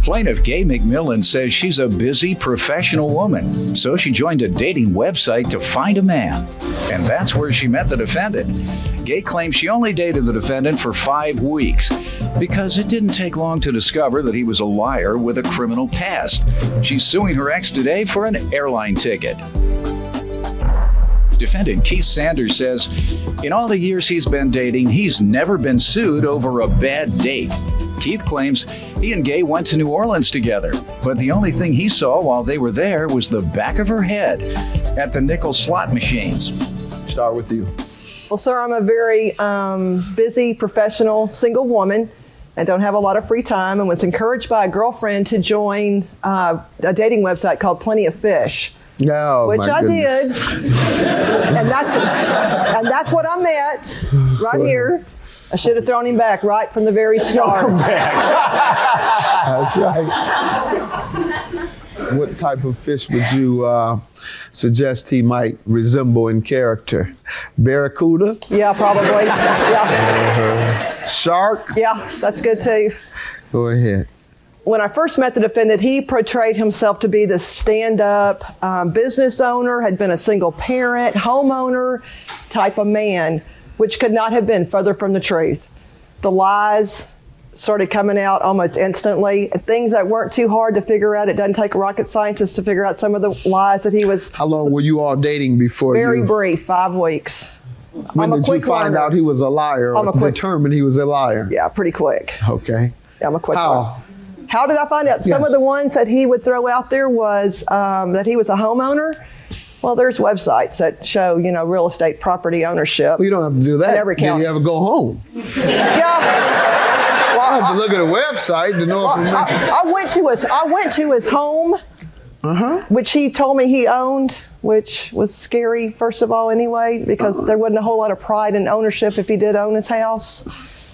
Plaintiff Gay McMillan says she's a busy professional woman, so she joined a dating website to find a man. And that's where she met the defendant. Gay claims she only dated the defendant for 5 weeks because it didn't take long to discover that he was a liar with a criminal past. She's suing her ex today for an airline ticket. Defendant Keith Sanders says in all the years he's been dating, he's never been sued over a bad date. Keith claims he and Gay went to New Orleans together, but the only thing he saw while they were there was the back of her head at the nickel slot machines. Start with you. Well, sir, I'm a very busy, professional, single woman and don't have a lot of free time, and was encouraged by a girlfriend to join a dating website called Plenty of Fish. Oh, which I goodness. did, and that's what I met right here. I should have thrown him back right from the very start. That's right. What type of fish would you suggest he might resemble in character? Barracuda? Yeah, probably. Yeah. Shark? Yeah, that's good too. Go ahead. When I first met the defendant, he portrayed himself to be the stand-up business owner, had been a single parent, homeowner type of man, which could not have been further from the truth. The lies started coming out almost instantly. Things that weren't too hard to figure out. It doesn't take a rocket scientist to figure out some of the lies that he was. How long were you all dating before Very brief, 5 weeks. When did you find out he was a liar or determine he was a liar? Yeah, pretty quick. Okay. Yeah, I'm a quick How? one. How did I find out? Some of the ones that he would throw out there was that he was a homeowner. Well, there's websites that show, real estate property ownership. Well, you don't have to do that. In every county. Did you ever go home? Yeah. Well, I have to look at a website to know if I went to his home, which he told me he owned, which was scary, first of all, anyway, because there wasn't a whole lot of pride in ownership if he did own his house.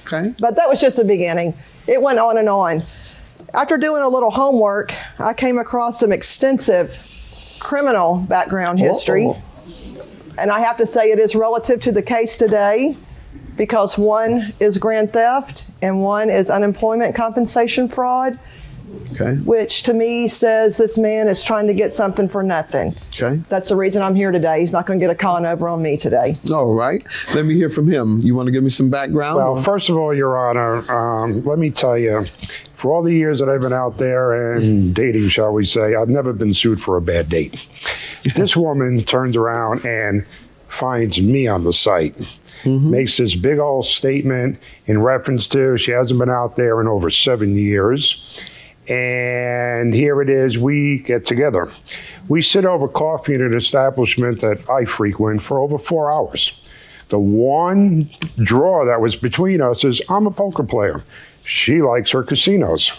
Okay. But that was just the beginning. It went on and on. After doing a little homework, I came across some extensive criminal background history. And I have to say it is relative to the case today, because one is grand theft and one is unemployment compensation fraud, which to me says this man is trying to get something for nothing. Okay. That's the reason I'm here today. He's not going to get a con over on me today. All right. Let me hear from him. You want to give me some background? Well, first of all, Your Honor, let me tell you, for all the years that I've been out there and dating, shall we say, I've never been sued for a bad date. This woman turns around and finds me on the site, makes this big old statement in reference to she hasn't been out there in over 7 years. And here it is, we get together. We sit over coffee in an establishment that I frequent for over 4 hours. The one draw that was between us is I'm a poker player. She likes her casinos.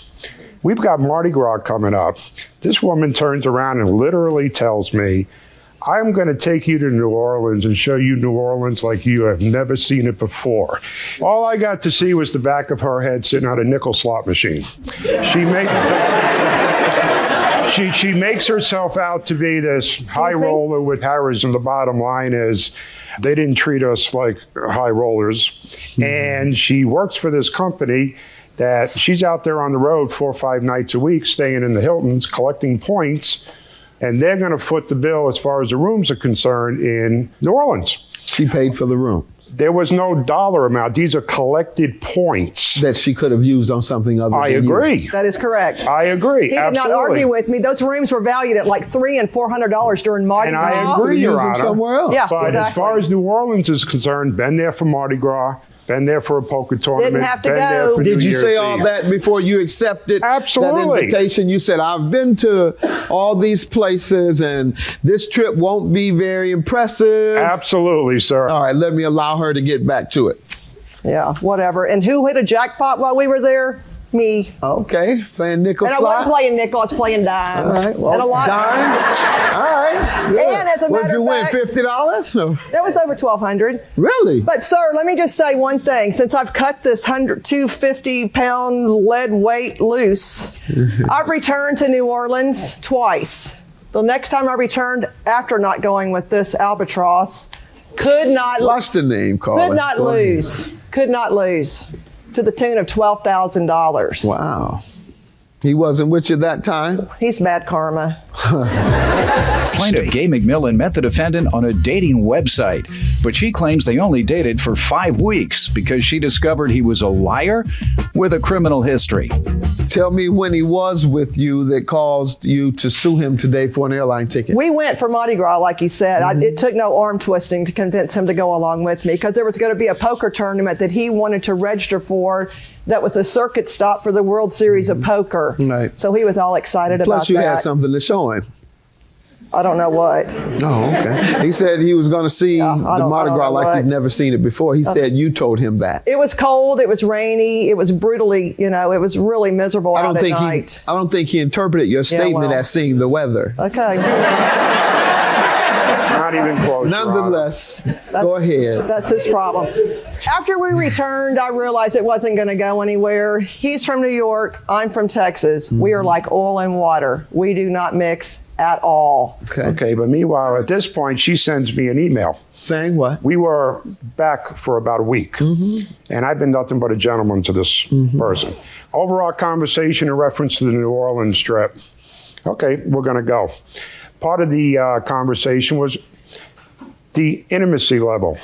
We've got Mardi Gras coming up. This woman turns around and literally tells me, I'm going to take you to New Orleans and show you New Orleans like you have never seen it before. All I got to see was the back of her head sitting on a nickel slot machine. She makes herself out to be this high roller with Harris, and the bottom line is they didn't treat us like high rollers. And she works for this company that she's out there on the road 4 or 5 nights a week, staying in the Hiltons, collecting points, and they're going to foot the bill as far as the rooms are concerned in New Orleans. She paid for the rooms. There was no dollar amount. These are collected points. That she could have used on something other I than agree. you. That is correct. I agree. He did not argue with me. Those rooms were valued at like $300 and $400 during Mardi Gras. And I agree, Your Honor. Somewhere else. Yeah, But exactly. as far as New Orleans is concerned, been there for Mardi Gras, been there for a poker tournament. Didn't have to been go. there for Did New you Year's say all Eve. that before you accepted Absolutely. that invitation? You said, I've been to all these places and this trip won't be very impressive. Absolutely, sir. All right, let me allow her to get back to it. Yeah, whatever. And who hit a jackpot while we were there? Me. Okay, playing nickel And I slots. wasn't playing nickel, I was playing dime. All right, well, and a lot. dime. All right, good. And as a What'd matter you of win, fact, $50? That was over $1,200. Really? But sir, let me just say one thing. Since I've cut this 250-pound lead weight loose, I've returned to New Orleans twice. The next time I returned after not going with this albatross, could not What's the name, Carla? Could not lose. Could not lose. To the tune of $12,000. Wow. He wasn't with you that time? He's bad karma. Plaintiff Gay McMillan met the defendant on a dating website, but she claims they only dated for 5 weeks because she discovered he was a liar with a criminal history. Tell me when he was with you that caused you to sue him today for an airline ticket. We went for Mardi Gras, like he said. It took no arm twisting to convince him to go along with me because there was going to be a poker tournament that he wanted to register for that was a circuit stop for the World Series of Poker. Right. So he was all excited about that. Plus you had something to show him. I don't know what. Oh, okay. He said he was going to see the Mardi Gras like he'd never seen it before. He said you told him that. It was cold. It was rainy. It was brutally, it was really miserable out at night. I don't think he interpreted your statement as seeing the weather. Okay. Not even close. Nonetheless, go ahead. That's his problem. After we returned, I realized it wasn't going to go anywhere. He's from New York. I'm from Texas. We are like oil and water. We do not mix at all. Okay, but meanwhile, at this point, she sends me an email. Saying what? We were back for about a week, and I've been nothing but a gentleman to this person. Overall conversation in reference to the New Orleans trip. Okay, we're going to go. Part of the conversation was the intimacy level.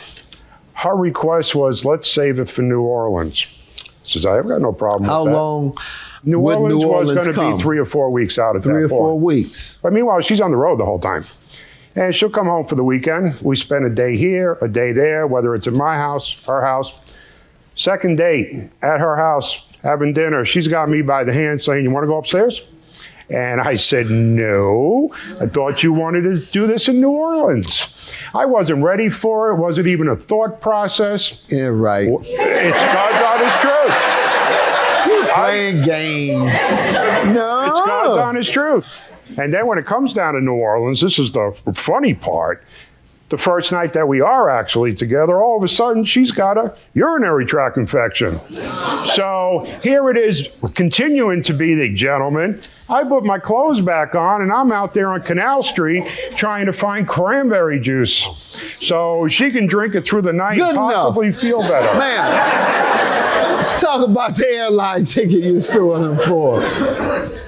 Her request was, let's save it for New Orleans. Says, I've got no problem with that. How long New would Orleans New Orleans was going to come? be 3 or 4 weeks out at that point. 3 or 4 weeks. But meanwhile, she's on the road the whole time. And she'll come home for the weekend. We spend a day here, a day there, whether it's at my house, her house. Second date at her house, having dinner. She's got me by the hand saying, you want to go upstairs? And I said, no, I thought you wanted to do this in New Orleans. I wasn't ready for it. It wasn't even a thought process. Yeah, right. It's God's honest truth. Playing games. No. It's God's honest truth. And then when it comes down to New Orleans, this is the funny part. The first night that we are actually together, all of a sudden she's got a urinary tract infection. So here it is, continuing to be the gentleman. I put my clothes back on and I'm out there on Canal Street trying to find cranberry juice so she can drink it through the night and possibly feel better. Man, let's talk about the airline ticket you're suing him for.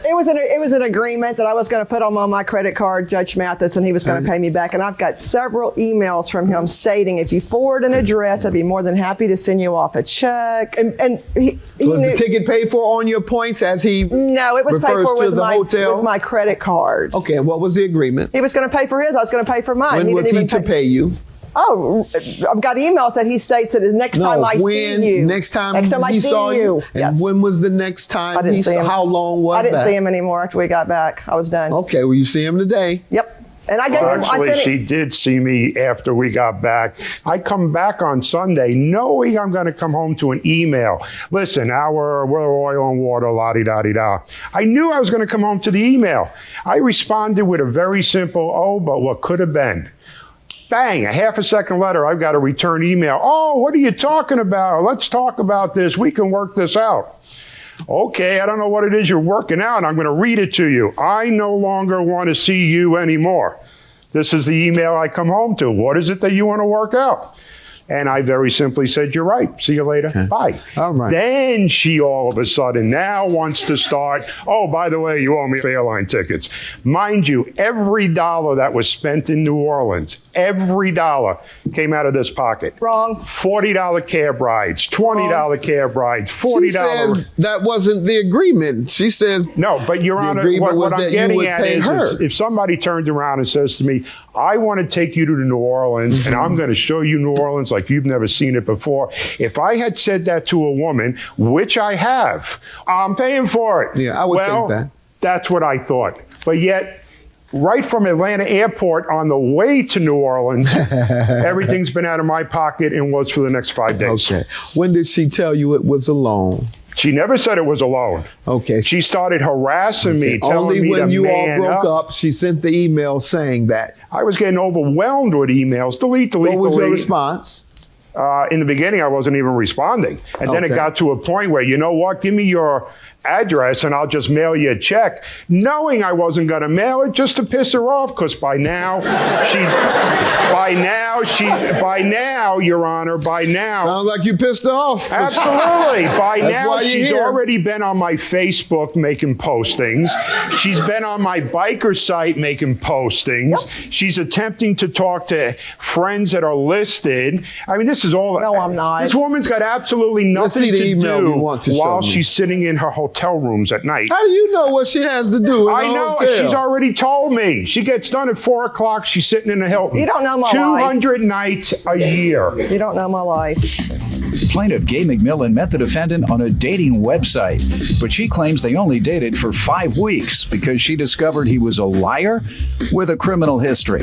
It was an agreement that I was going to put on my credit card, Judge Mathis, and he was going to pay me back. And I've got several emails from him stating, if you forward an address, I'd be more than happy to send you off a check. And he was knew, the ticket paid for on your points as he No, it was paid for with my credit card. Okay, and what was the agreement? He was going to pay for his. I was going to pay for mine. When was he to pay you? Oh, I've got emails that he states that next time I see you. Next time I he see saw you. And yes. when was the next time I didn't see him. How long was that? I didn't see him anymore after we got back. I was done. Okay, well, you see him today. Yep. And I gave him, Actually, she did see me after we got back. I come back on Sunday knowing I'm going to come home to an email. Listen, we're oil and water, la-di-da-di-da. I knew I was going to come home to the email. I responded with a very simple, oh, but what could have been. Bang, a half a second later, I've got a return email. Oh, what are you talking about? Let's talk about this. We can work this out. Okay, I don't know what it is you're working out. I'm going to read it to you. I no longer want to see you anymore. This is the email I come home to. What is it that you want to work out? And I very simply said, you're right. See you later. Okay. Bye. All right. Then she all of a sudden now wants to start, oh, by the way, you owe me airline tickets. Mind you, every dollar that was spent in New Orleans, every dollar came out of this pocket. Wrong. $40 cab rides, $20 cab rides, $40. She says that wasn't the agreement. She says no, but Your Honor, what I'm getting at is if somebody turns around and says to me, I want to take you to New Orleans and I'm going to show you New Orleans like you've never seen it before. If I had said that to a woman, which I have, I'm paying for it. Yeah, I would think that. That's what I thought. But yet, right from Atlanta Airport on the way to New Orleans, everything's been out of my pocket and was for the next 5 days. Okay. When did she tell you it was a loan? She never said it was a loan. Okay. She started harassing me, telling me to man up. Only when you all broke up, she sent the email saying that. I was getting overwhelmed with emails. Delete. What was your response? In the beginning, I wasn't even responding. And then it got to a point where, you know what, give me your address and I'll just mail you a check, knowing I wasn't going to mail it just to piss her off, because by now, Your Honor, by now. Sounds like you pissed her off. Absolutely. By That's now, why you're she's here. already been on my Facebook making postings. She's been on my biker site making postings. Yep. She's attempting to talk to friends that are listed. I mean, this is all. No, I'm not. This woman's got absolutely Let's see nothing the to email do you want to show while me. she's sitting in her hotel rooms at night. How do you know what she has to do in I the know. hotel? She's already told me. She gets done at 4 o'clock. She's sitting in the Hilton. You don't know my 200 nights a year. You don't know my life. Plaintiff Gay McMillan met the defendant on a dating website, but she claims they only dated for 5 weeks because she discovered he was a liar with a criminal history.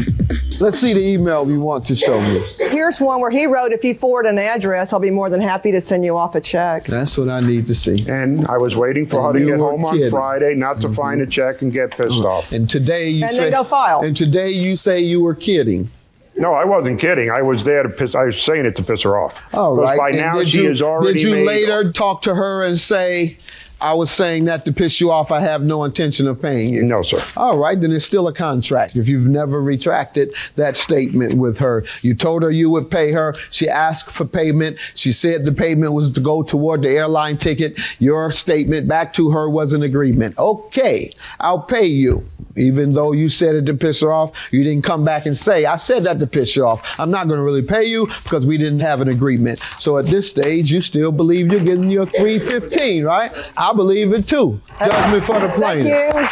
Let's see the email you want to show me. Here's one where he wrote, if you forward an address, I'll be more than happy to send you off a check. That's what I need to see. And I was waiting for her And to you get were home on kidding. Friday, not to find a check and get pissed off. And today you And say then go file. And today you say you were kidding. No, I wasn't kidding. I was there to piss. I was saying it to piss her off. All 'Cause right. By And now, did she you, has already Did you made. later talk to her and say, I was saying that to piss you off, I have no intention of paying you? No, sir. All right, then it's still a contract. If you've never retracted that statement with her, you told her you would pay her. She asked for payment. She said the payment was to go toward the airline ticket. Your statement back to her was an agreement. Okay, I'll pay you. Even though you said it to piss her off, you didn't come back and say, I said that to piss you off. I'm not going to really pay you because we didn't have an agreement. So at this stage, you still believe you're getting your $315, right? I believe it too. Judgment for the Thank plaintiff. you.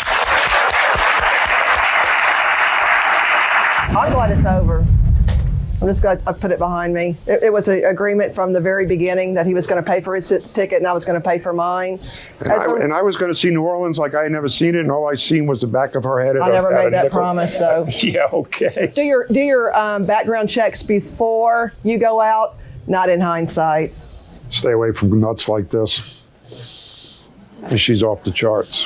I'm glad it's over. I'm just going to put it behind me. It was an agreement from the very beginning that he was going to pay for his ticket and I was going to pay for mine. And I was going to see New Orleans like I had never seen it, and all I seen was the back of her head. I never made that promise, so. Yeah, okay. Do your background checks before you go out, not in hindsight. Stay away from nuts like this. And she's off the charts.